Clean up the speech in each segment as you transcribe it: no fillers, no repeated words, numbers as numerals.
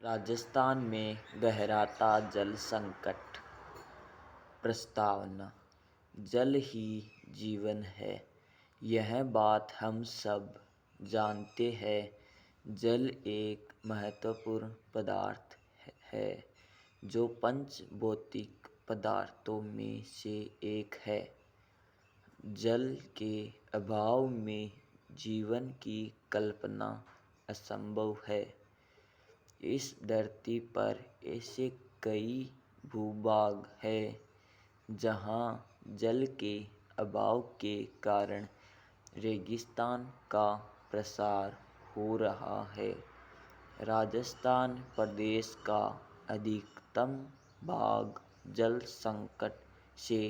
राजस्थान में गहराता जल संकट। प्रस्तावना। जल ही जीवन है, यह बात हम सब जानते हैं। जल एक महत्वपूर्ण पदार्थ है जो पंच भौतिक पदार्थों में से एक है। जल के अभाव में जीवन की कल्पना असंभव है। इस धरती पर ऐसे कई भूभाग हैं जहाँ जल के अभाव के कारण रेगिस्तान का प्रसार हो रहा है। राजस्थान प्रदेश का अधिकतम भाग जल संकट से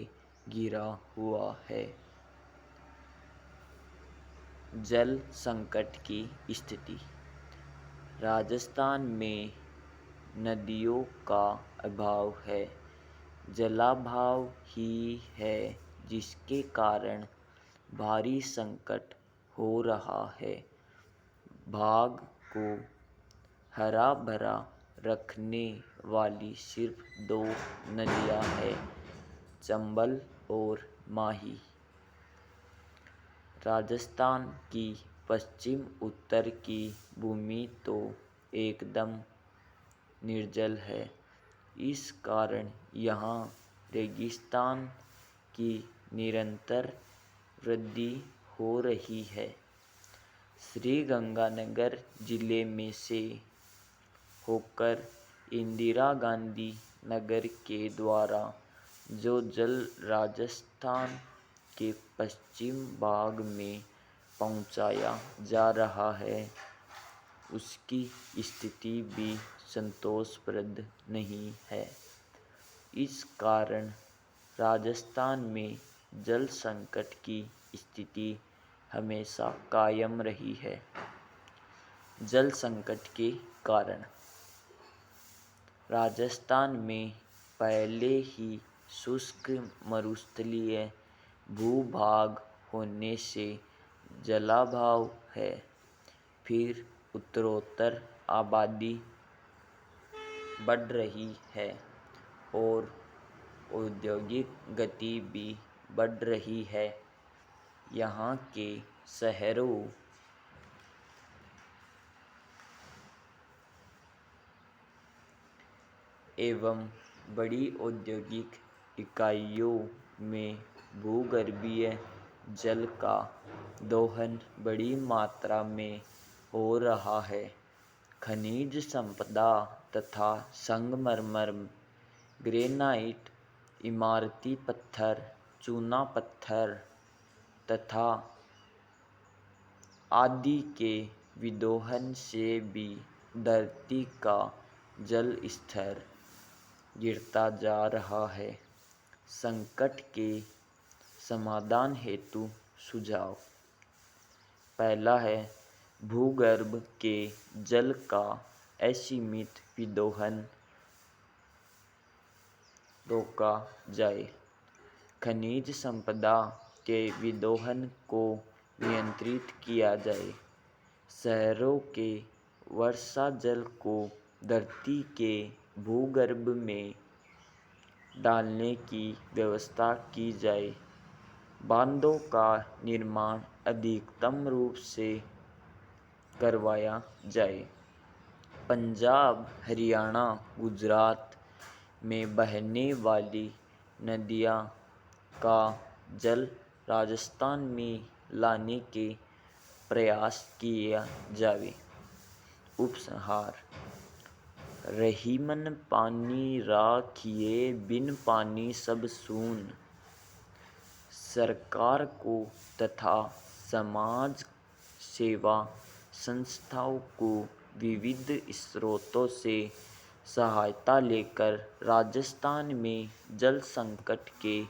घिरा हुआ है। जल संकट की स्थिति। राजस्थान में नदियों का अभाव है। जलाभाव ही है जिसके कारण भारी संकट हो रहा है। भाग को हरा भरा रखने वाली सिर्फ दो नदियां हैं, चंबल और माही। राजस्थान की पश्चिम उत्तर की भूमि तो एकदम निर्जल है। इस कारण यहाँ रेगिस्तान की निरंतर वृद्धि हो रही है। श्रीगंगानगर जिले में से होकर इंदिरा गांधी नगर के द्वारा जो जल राजस्थान के पश्चिम भाग में पहुँचाया जा रहा है, उसकी स्थिति भी संतोषप्रद नहीं है। इस कारण राजस्थान में जल संकट की स्थिति हमेशा कायम रही है। जल संकट के कारण। राजस्थान में पहले ही शुष्क मरुस्थलीय भूभाग होने से जलाभाव है। फिर उत्तरोत्तर आबादी बढ़ रही है और औद्योगिक गति भी बढ़ रही है। यहाँ के शहरों एवं बड़ी औद्योगिक इकाइयों में भूगर्भीय जल का दोहन बड़ी मात्रा में हो रहा है। खनिज संपदा तथा संगमरमर, ग्रेनाइट, इमारती पत्थर, चूना पत्थर तथा आदि के विदोहन से भी धरती का जल स्तर गिरता जा रहा है। संकट के समाधान हेतु सुझाव। पहला है, भूगर्भ के जल का असीमित विदोहन रोका जाए। खनिज संपदा के विदोहन को नियंत्रित किया जाए। शहरों के वर्षा जल को धरती के भूगर्भ में डालने की व्यवस्था की जाए। बांधों का निर्माण अधिकतम रूप से करवाया जाए। पंजाब, हरियाणा, गुजरात में बहने वाली नदियाँ का जल राजस्थान में लाने के प्रयास किया जावे। उपसंहार। रही मन पानी राखिए, बिन पानी सब सून। सरकार को तथा समाज सेवा संस्थाओं को विविध स्रोतों से सहायता लेकर राजस्थान में जल संकट के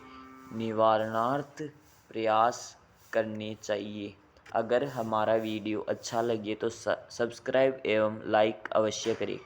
निवारणार्थ प्रयास करने चाहिए। अगर हमारा वीडियो अच्छा लगे तो सब्सक्राइब एवं लाइक अवश्य करें।